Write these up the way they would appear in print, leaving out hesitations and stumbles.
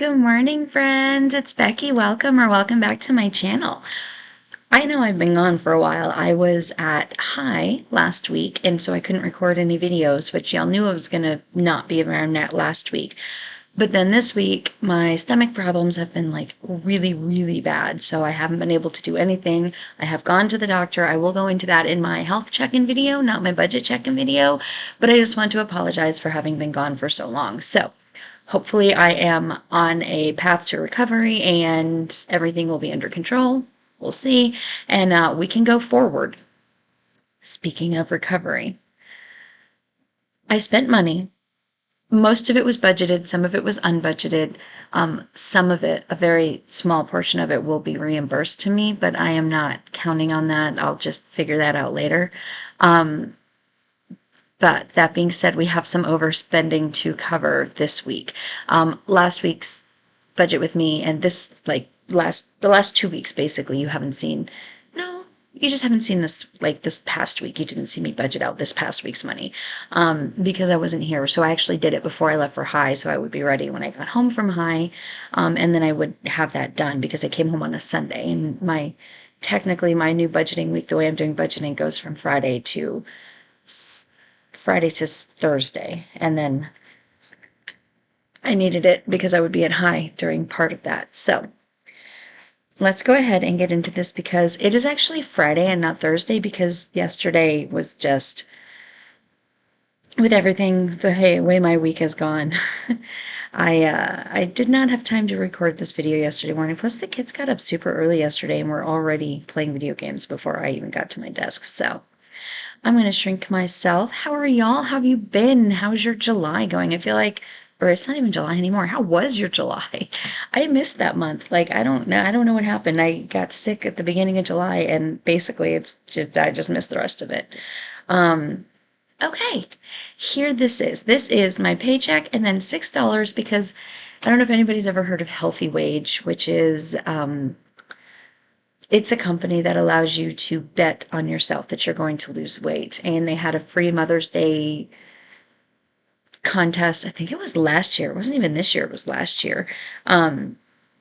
Good morning, friends. It's Becky. Welcome back to my channel. I know I've been gone for a while. I was at High last week, and so I couldn't record any videos, which y'all knew I was going to not be around that last week. But then this week, my stomach problems have been like really, really bad, so I haven't been able to do anything. I have gone to the doctor. I will go into that in my health check-in video, not my budget check-in video, but I just want to apologize for having been gone for so long. So, hopefully, I am on a path to recovery and everything will be under control. We'll see. And we can go forward. Speaking of recovery, I spent money. Most of it was budgeted, some of it was unbudgeted. Some of it, a very small portion of it, will be reimbursed to me, but I am not counting on that. I'll just figure that out later. But that being said, we have some overspending to cover this week. Last week's budget with me and this the last 2 weeks basically you haven't seen. No, you just haven't seen this past week. You didn't see me budget out this past week's money because I wasn't here. So I actually did it before I left for High, so I would be ready when I got home from High, and then I would have that done because I came home on a Sunday, and technically my new budgeting week, the way I'm doing budgeting, goes from Friday to Thursday, and then I needed it because I would be at High during part of that. So let's go ahead and get into this because it is actually Friday and not Thursday, because yesterday was just, with everything, the way my week has gone, I did not have time to record this video yesterday morning. Plus, the kids got up super early yesterday and were already playing video games before I even got to my desk. So I'm going to shrink myself. How are y'all? How have you been? How's your July going? I feel like, or it's not even July anymore. How was your July? I missed that month. Like, I don't know. I don't know what happened. I got sick at the beginning of July, and basically I just missed the rest of it. Okay, here this is. This is my paycheck and then $6 because I don't know if anybody's ever heard of Healthy Wage, which is, it's a company that allows you to bet on yourself that you're going to lose weight. And they had a free Mother's Day contest. I think it was last year. It wasn't even this year. It was last year. That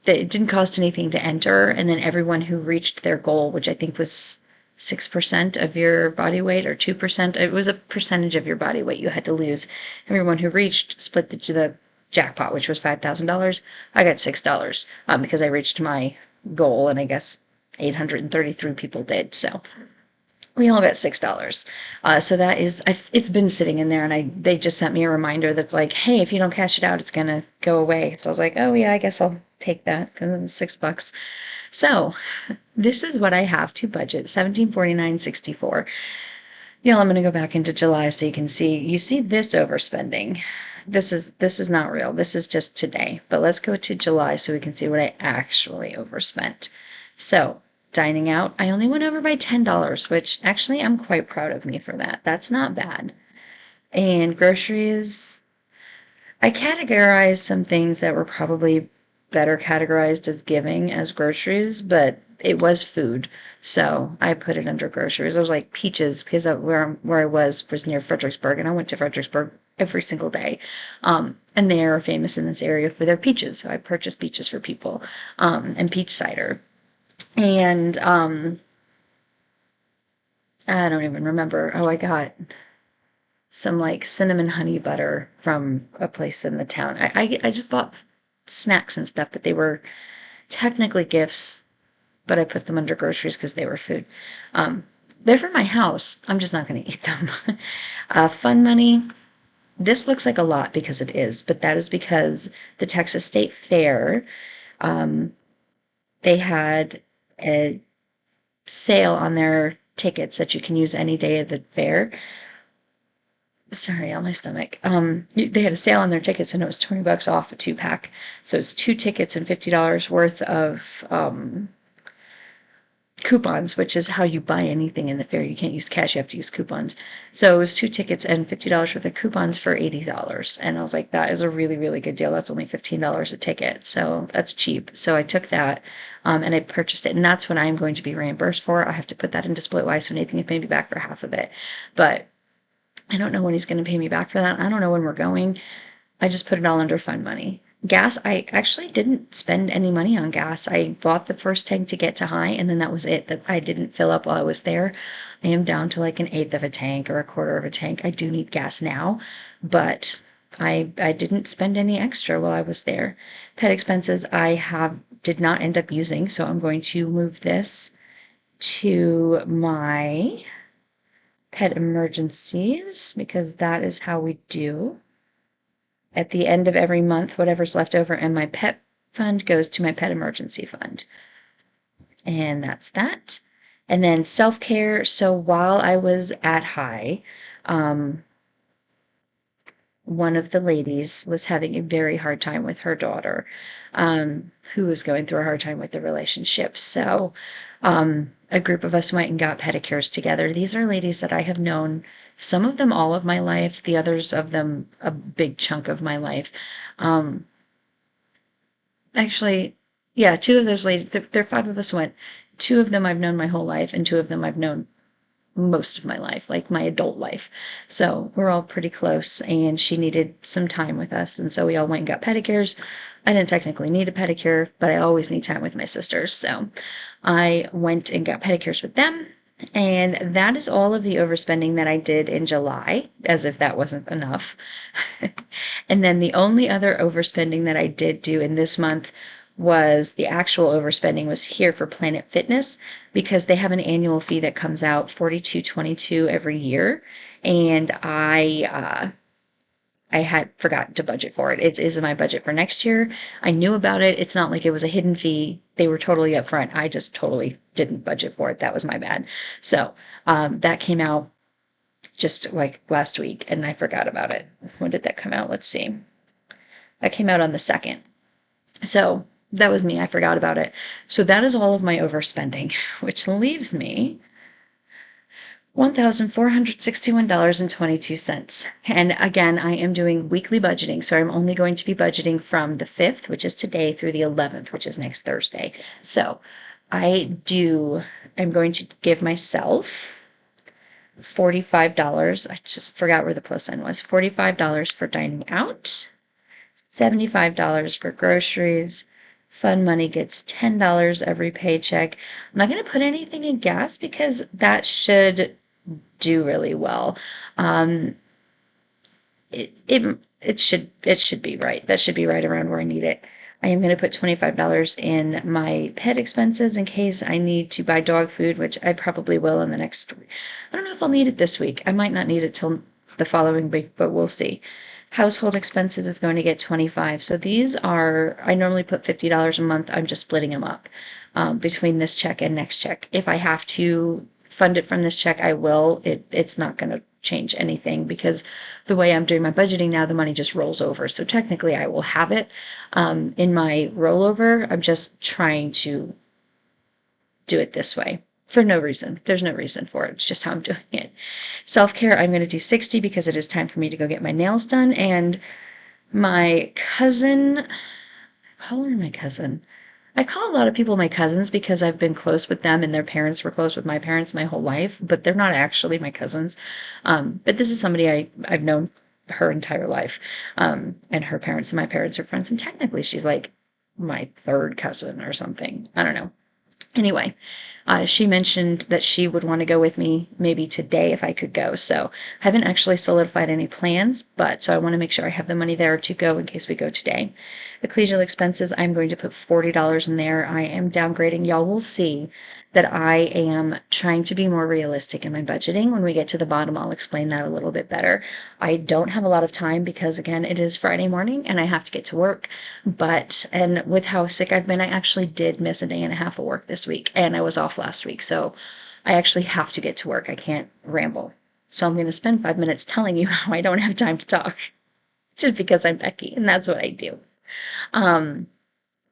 it didn't cost anything to enter. And then everyone who reached their goal, which I think was 6% of your body weight or 2%, it was a percentage of your body weight you had to lose. Everyone who reached split the jackpot, which was $5,000. I got $6 because I reached my goal, and I guess 833 people did. So we all got $6. So that is, it's been sitting in there, and they just sent me a reminder that's like, hey, if you don't cash it out, it's gonna go away. So I was like, oh yeah, I guess I'll take that because it's $6. So this is what I have to budget, $1749.64. Yeah, I'm gonna go back into July so you can see. You see this overspending. This is not real. This is just today. But let's go to July so we can see what I actually overspent. So dining out, I only went over by $10, which actually I'm quite proud of me for that. That's not bad. And groceries, I categorized some things that were probably better categorized as giving as groceries, but it was food, so I put it under groceries. It was like peaches because where I was near Fredericksburg, and I went to Fredericksburg every single day. And they are famous in this area for their peaches, so I purchased peaches for people, and peach cider. And I don't even remember. Oh, I got some like cinnamon honey butter from a place in the town. I just bought snacks and stuff, but they were technically gifts, but I put them under groceries because they were food. They're for my house. I'm just not going to eat them. Fun money. This looks like a lot because it is, but that is because the Texas State Fair, they had a sale on their tickets that you can use any day of the fair. Sorry, on my stomach. They had a sale on their tickets, and it was $20 off a 2-pack. So it's 2 tickets and $50 worth of coupons, which is how you buy anything in the fair. You can't use cash, you have to use coupons. So it was 2 tickets and $50 worth of coupons for $80. And I was like, that is a really, really good deal. That's only $15 a ticket. So that's cheap. So I took that and I purchased it. And that's what I'm going to be reimbursed for. I have to put that into Splitwise, so Nathan can pay me back for half of it. But I don't know when he's going to pay me back for that. I don't know when we're going. I just put it all under fun money. Gas, I actually didn't spend any money on gas. I bought the first tank to get to high, and then that was it. That I didn't fill up while I was there. I am down to like an eighth of a tank or a quarter of a tank. I do need gas now, but I didn't spend any extra while I was there. Pet expenses I have did not end up using, so I'm going to move this to my pet emergencies because that is how we do. At the end of every month, whatever's left over in my pet fund goes to my pet emergency fund. And that's that. And then self-care. So while I was at high, um, one of the ladies was having a very hard time with her daughter, who was going through a hard time with the relationship. So a group of us went and got pedicures together. These are ladies that I have known, some of them all of my life, the others of them a big chunk of my life. Um, Actually, yeah, two of those ladies, there five of us went. Two of them I've known my whole life, and two of them I've known most of my life, like my adult life. So we're all pretty close, and she needed some time with us. And so we all went and got pedicures. I didn't technically need a pedicure, but I always need time with my sisters. So I went and got pedicures with them. And that is all of the overspending that I did in July, as if that wasn't enough. And then the only other overspending that I did do in this month was the actual overspending was here for Planet Fitness because they have an annual fee that comes out 42.22 every year, and I had forgotten to budget for it. It is in my budget for next year. I knew about it. It's not like it was a hidden fee. They were totally upfront. I just totally didn't budget for it. That was my bad. So that came out just like last week, and I forgot about it. When did that come out? Let's see. That came out on the 2nd. So that was me. I forgot about it. So that is all of my overspending, which leaves me $1,461.22. And again, I am doing weekly budgeting. So I'm only going to be budgeting from the 5th, which is today, through the 11th, which is next Thursday. So I'm going to give myself $45. I just forgot where the plus sign was. $45 for dining out, $75 for groceries. Fun money gets $10 every paycheck. I'm not going to put anything in gas because that should do really well. Um, it should be right. That should be right around where I need it. I am going to put $25 in my pet expenses in case I need to buy dog food, which I probably will in the next week. I don't know if I'll need it this week. I might not need it till the following week, but we'll see. Household expenses is going to get 25. So these are, I normally put $50 a month. I'm just splitting them up between this check and next check. If I have to fund it from this check, I will. It's not going to change anything because the way I'm doing my budgeting now, the money just rolls over. So technically I will have it in my rollover. I'm just trying to do it this way for no reason. There's no reason for it. It's just how I'm doing it. Self-care, I'm going to do 60 because it is time for me to go get my nails done. And my cousin, I call her my cousin. I call a lot of people my cousins because I've been close with them and their parents were close with my parents my whole life, but they're not actually my cousins. But this is somebody I've known her entire life. And her parents and my parents are friends. And technically she's like my third cousin or something. I don't know. Anyway, she mentioned that she would want to go with me maybe today if I could go. So I haven't actually solidified any plans, but so I want to make sure I have the money there to go in case we go today. Ecclesial expenses, I'm going to put $40 in there. I am downgrading. Y'all will see that I am trying to be more realistic in my budgeting. When we get to the bottom, I'll explain that a little bit better. I don't have a lot of time because, again, it is Friday morning and I have to get to work. And with how sick I've been, I actually did miss a day and a half of work this week and I was off last week. So I actually have to get to work. I can't ramble. So I'm going to spend 5 minutes telling you how I don't have time to talk just because I'm Becky and that's what I do.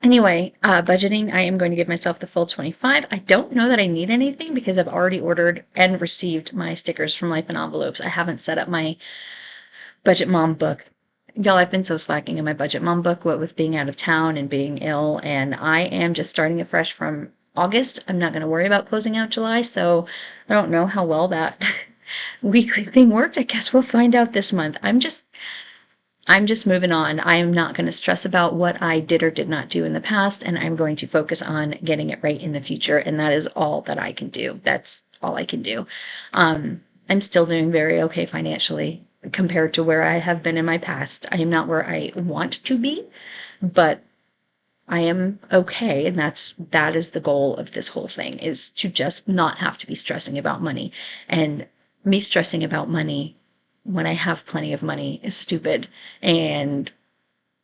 Anyway, budgeting, I am going to give myself the full 25. I don't know that I need anything because I've already ordered and received my stickers from Life in Envelopes. I haven't set up my Budget Mom book. Y'all, I've been so slacking in my Budget Mom book, what with being out of town and being ill, and I am just starting it fresh from August. I'm not going to worry about closing out July, so I don't know how well that weekly thing worked. I guess we'll find out this month. I'm just moving on. I am not going to stress about what I did or did not do in the past, and I'm going to focus on getting it right in the future. And that is all that I can do. That's all I can do. I'm still doing very okay financially compared to where I have been in my past. I am not where I want to be, but I am okay. And that is the goal of this whole thing, is to just not have to be stressing about money. And me stressing about money when I have plenty of money is stupid. And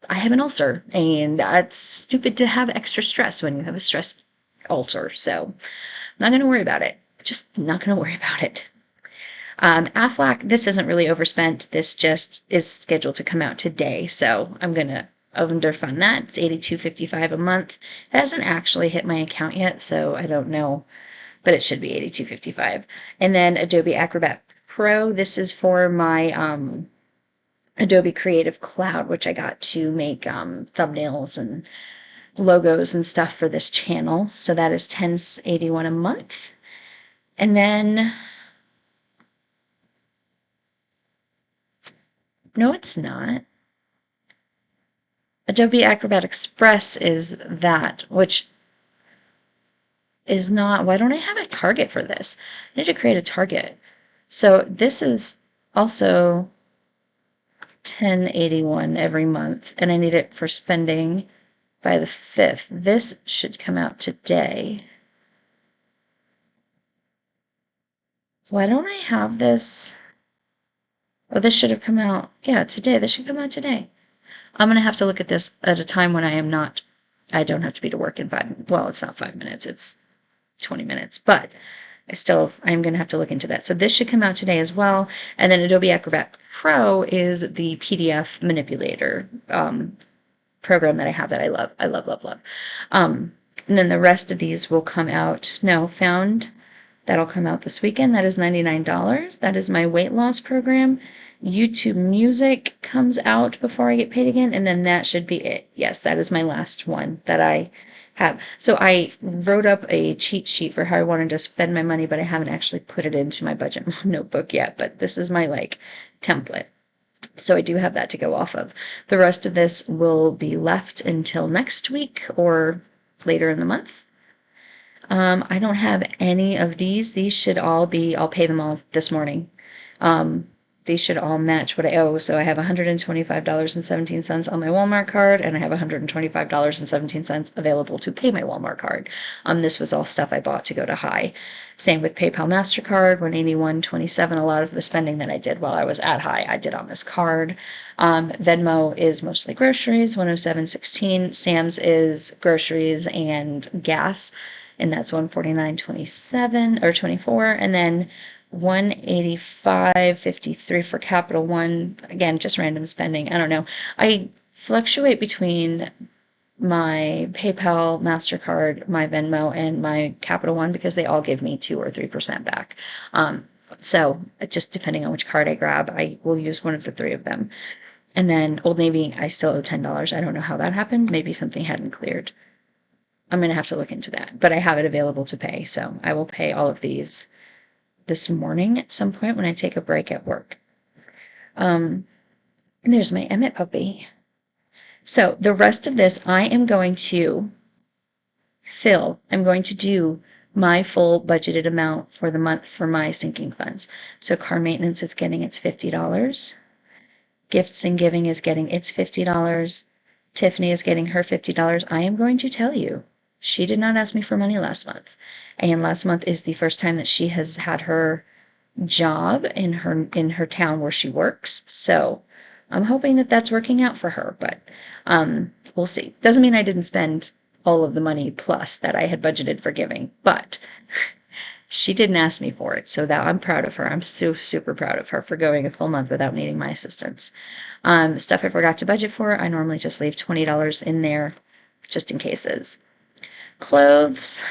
I have an ulcer, and it's stupid to have extra stress when you have a stress ulcer. So I'm not going to worry about it. Just not going to worry about it. Aflac, this isn't really overspent. This just is scheduled to come out today. So I'm going to underfund that. It's $82.55 a month. It hasn't actually hit my account yet, so I don't know, but it should be $82.55. And then Adobe Acrobat Pro. This is for my Adobe Creative Cloud, which I got to make thumbnails and logos and stuff for this channel. So that is $10.81 a month. And then, no, it's not. Adobe Acrobat Express is that, which is not, why don't I have a target for this? I need to create a target. So this is also $10.81 every month, and I need it for spending by the 5th. This should come out today. Why don't I have this? Oh, this should have come out, yeah, today. This should come out today. I'm going to have to look at this at a time when I don't have to be to work in well, it's not 5 minutes, it's 20 minutes, but I'm going to have to look into that. So this should come out today as well. And then Adobe Acrobat Pro is the PDF manipulator program that I have that I love. I love, love, love. And then the rest of these will come out. No, Found, that'll come out this weekend. That is $99. That is my weight loss program. YouTube Music comes out before I get paid again, and then that should be it. Yes, that is my last one that I have. So I wrote up a cheat sheet for how I wanted to spend my money, but I haven't actually put it into my budget notebook yet, but this is my template. So I do have that to go off of. The rest of this will be left until next week or later in the month. I don't have any of these. These should all be, I'll pay them all this morning. These should all match what I owe. So I have $125.17 on my Walmart card, and I have $125.17 available to pay my Walmart card. This was all stuff I bought to go to High. Same with PayPal MasterCard, $181.27. A lot of the spending that I did while I was at High, I did on this card. Venmo is mostly groceries, $107.16. Sam's is groceries and gas, and that's $149.27 or 24. And then $185.53 for Capital One. Again, just random spending. I don't know. I fluctuate between my PayPal, MasterCard, my Venmo, and my Capital One because they all give me 2 or 3% back. So just depending on which card I grab, I will use one of the 3 of them. And then Old Navy, I still owe $10. I don't know how that happened. Maybe something hadn't cleared. I'm going to have to look into that. But I have it available to pay, so I will pay all of these this morning at some point when I take a break at work. There's my Emmett puppy. So the rest of this I am going to I'm going to do my full budgeted amount for the month for my sinking funds. So car maintenance is getting its $50. Gifts and giving is getting its $50. Tiffany is getting her $50. I am going to tell you, she did not ask me for money last month. And last month is the first time that she has had her job in her town where she works. So I'm hoping that that's working out for her, but we'll see. Doesn't mean I didn't spend all of the money plus that I had budgeted for giving, but she didn't ask me for it. So that I'm proud of her. I'm super proud of her for going a full month without needing my assistance. Stuff I forgot to budget for, I normally just leave $20 in there just in cases. Clothes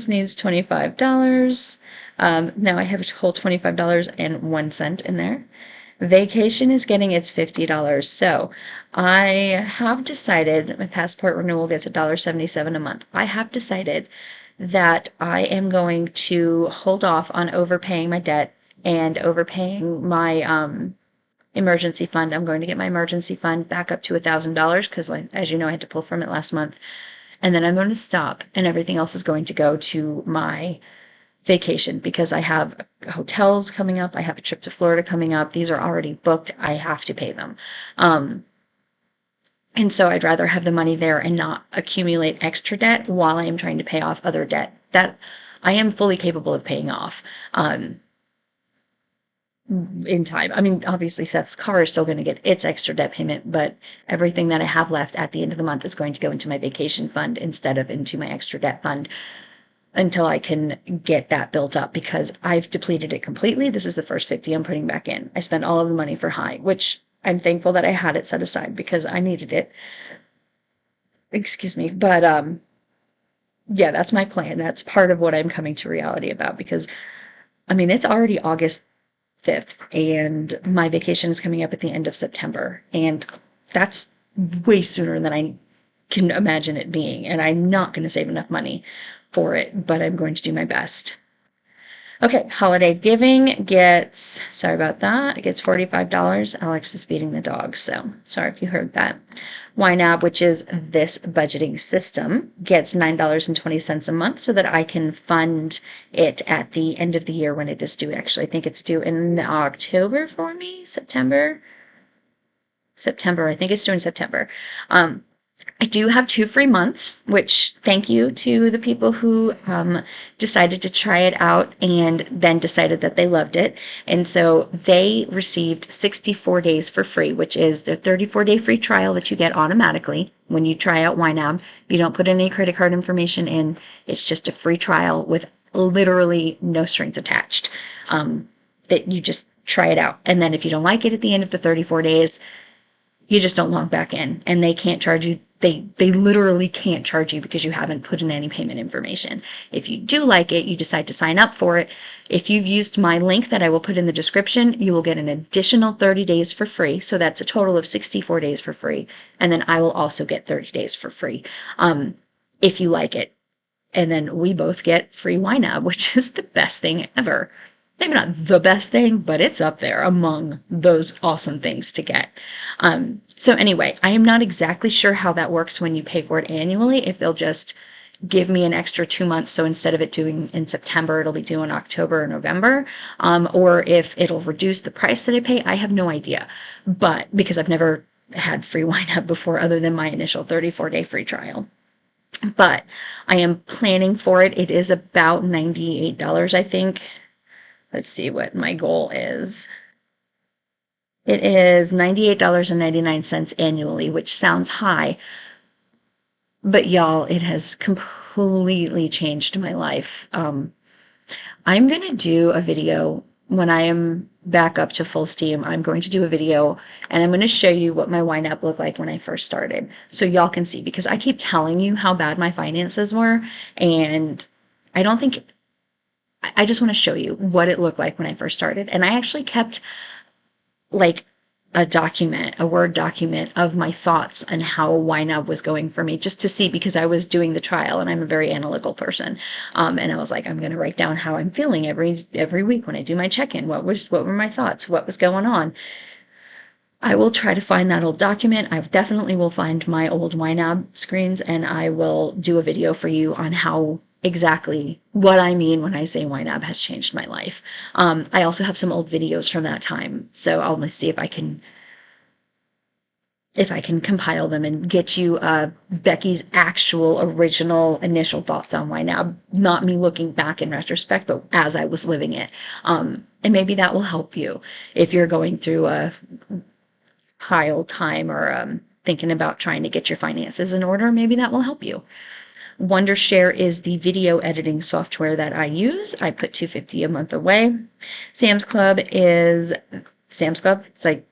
needs $25. Now I have a whole $25.01 in there. Vacation is getting its $50. So I have decided my passport renewal gets $1.77 a month. I have decided that I am going to hold off on overpaying my debt and overpaying my emergency fund. I'm going to get my emergency fund back up to $1,000 because, like, as you know, I had to pull from it last month. And then I'm going to stop, and everything else is going to go to my vacation because I have hotels coming up. I have a trip to Florida coming up. These are already booked. I have to pay them. And so I'd rather have the money there and not accumulate extra debt while I am trying to pay off other debt that I am fully capable of paying off in time. I mean, obviously, Seth's car is still going to get its extra debt payment, but everything that I have left at the end of the month is going to go into my vacation fund instead of into my extra debt fund until I can get that built up because I've depleted it completely. This is the first 50 I'm putting back in. I spent all of the money for high, which I'm thankful that I had it set aside because I needed it. Excuse me. But yeah, that's my plan. That's part of what I'm coming to reality about because I mean, it's already August 5th and my vacation is coming up at the end of September, and that's way sooner than I can imagine it being, and I'm not going to save enough money for it, but I'm going to do my best. Okay, holiday giving gets, sorry about that, it gets $45. Alex is feeding the dog, so sorry if you heard that. YNAB, which is this budgeting system, gets $9.20 a month so that I can fund it at the end of the year when it is due. Actually, I think it's due in October for me, September. I think it's due in September. I do have 2 free months, which thank you to the people who decided to try it out and then decided that they loved it. And so they received 64 days for free, which is their 34-day free trial that you get automatically when you try out YNAB. You don't put any credit card information in. It's just a free trial with literally no strings attached that you just try it out. And then if you don't like it at the end of the 34 days, you just don't log back in, and they can't charge you. They literally can't charge you because you haven't put in any payment information. If you do like it, you decide to sign up for it. If you've used my link that I will put in the description, you will get an additional 30 days for free. So that's a total of 64 days for free. And then I will also get 30 days for free if you like it. And then we both get free YNAB, which is the best thing ever. Maybe not the best thing, but it's up there among those awesome things to get. So anyway, I am not exactly sure how that works when you pay for it annually, if they'll just give me an extra 2 months. So instead of it due in September, it'll be due in October or November, or if it'll reduce the price that I pay. I have no idea, but because I've never had free YNAB before other than my initial 34-day free trial. But I am planning for it. It is about $98, I think. Let's see what my goal is. It is $98.99 annually, which sounds high. But y'all, it has completely changed my life. I'm going to do a video when I am back up to full steam. I'm going to do a video and I'm going to show you what my YNAB looked like when I first started. So y'all can see, because I keep telling you how bad my finances were, and I don't think I just want to show you what it looked like when I first started. And I actually kept like a Word document of my on how YNAB was going for me, just to see, because I was doing the trial and I'm a very analytical person. And I was like, I'm going to write down how I'm feeling every week when I do my check-in. What were my thoughts? What was going on? I will try to find that old document. I definitely will find my old YNAB screens, and I will do a video for you on how exactly what I mean when I say YNAB has changed my life. I also have some old videos from that time, so I'll see if I can compile them and get you Becky's actual original initial thoughts on YNAB, not me looking back in retrospect, but as I was living it. And maybe that will help you if you're going through a hard time or thinking about trying to get your finances in order. Maybe that will help you. Wondershare is the video editing software that I use. I put $250 a month away. Sam's Club. It's like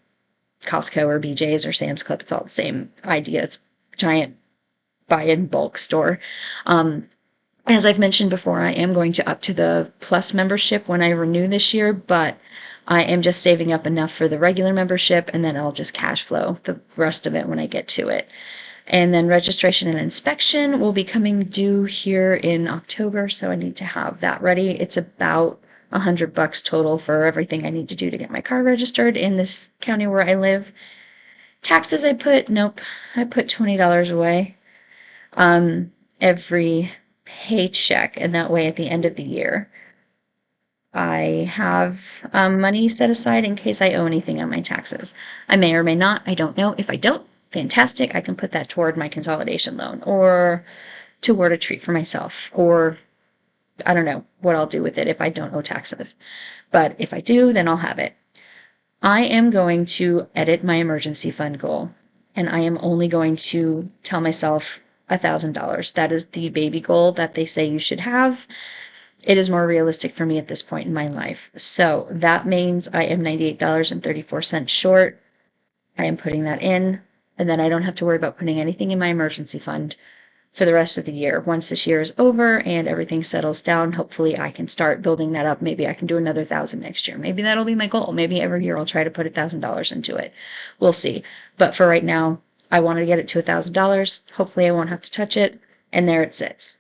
Costco or BJ's or Sam's Club. It's all the same idea. It's a giant buy in bulk store. As I've mentioned before, I am going to up to the Plus membership when I renew this year, but I am just saving up enough for the regular membership, and then I'll just cash flow the rest of it when I get to it. And then registration and inspection will be coming due here in October, so I need to have that ready. It's about $100 total for everything I need to do to get my car registered in this county where I live. Taxes nope, I put $20 away every paycheck, and that way at the end of the year, I have money set aside in case I owe anything on my taxes. I may or may not, I don't know. If I don't, fantastic, I can put that toward my consolidation loan or toward a treat for myself, or I don't know what I'll do with it if I don't owe taxes. But if I do, then I'll have it. I am going to edit my emergency fund goal, and I am only going to tell myself $1,000. That is the baby goal that they say you should have. It is more realistic for me at this point in my life. So that means I am $98.34 short. I am putting that in, and then I don't have to worry about putting anything in my emergency fund for the rest of the year. Once this year is over and everything settles down, hopefully I can start building that up. Maybe I can do another 1,000 next year. Maybe that'll be my goal. Maybe every year I'll try to put $1,000 into it. We'll see. But for right now, I want to get it to $1,000. Hopefully I won't have to touch it. And there it sits.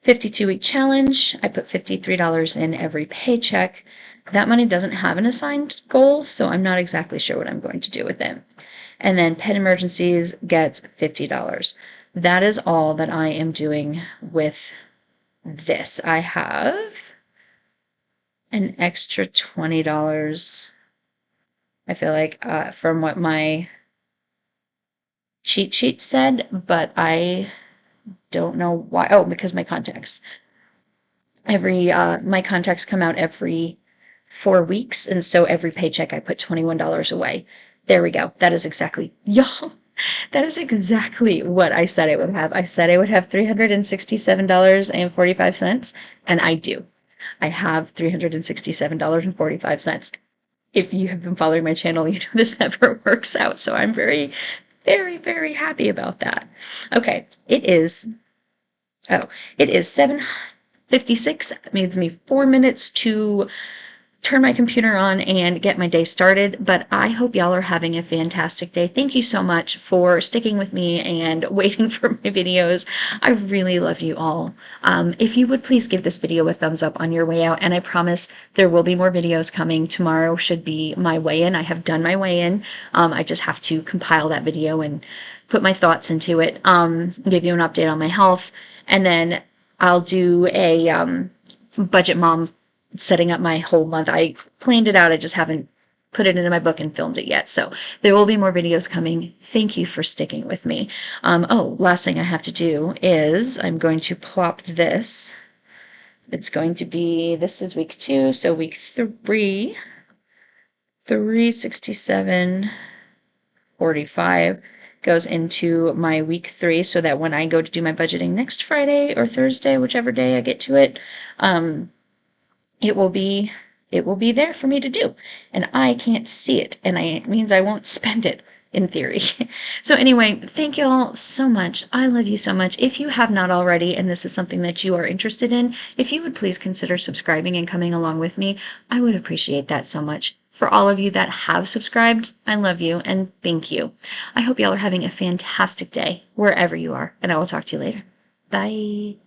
52-week challenge. I put $53 in every paycheck. That money doesn't have an assigned goal, so I'm not exactly sure what I'm going to do with it. And then Pet Emergencies gets $50. That is all that I am doing with this. I have an extra $20, I feel like, from what my cheat sheet said, but I don't know why. Oh, because my contacts. My contacts come out every 4 weeks, and so every paycheck I put $21 away. There we go. That is exactly, y'all. That is exactly what I said I would have. I said I would have $367.45, and I do. I have $367.45. If you have been following my channel, you know this never works out, so I'm very, very, very happy about that. Okay, it is 7:56. It needs me 4 minutes to turn my computer on and get my day started, but I hope y'all are having a fantastic day. Thank you so much for sticking with me and waiting for my videos. I really love you all. If you would please give this video a thumbs up on your way out, and I promise there will be more videos coming. Tomorrow should be my weigh-in. I have done my weigh-in. I just have to compile that video and put my thoughts into it, give you an update on my health, and then I'll do a budget mom setting up my whole month. I planned it out. I just haven't put it into my book and filmed it yet. So there will be more videos coming. Thank you for sticking with me. Last thing I have to do is I'm going to plop this. It's going to be, this is week 2, so week 3, 367.45 goes into my week 3, so that when I go to do my budgeting next Friday or Thursday, whichever day I get to it, it will be there for me to do, and I can't see it, and it means I won't spend it in theory. So anyway, thank you all so much. I love you so much. If you have not already, and this is something that you are interested in, if you would please consider subscribing and coming along with me, I would appreciate that so much. For all of you that have subscribed, I love you and thank you. I hope y'all are having a fantastic day wherever you are, and I will talk to you later. Bye.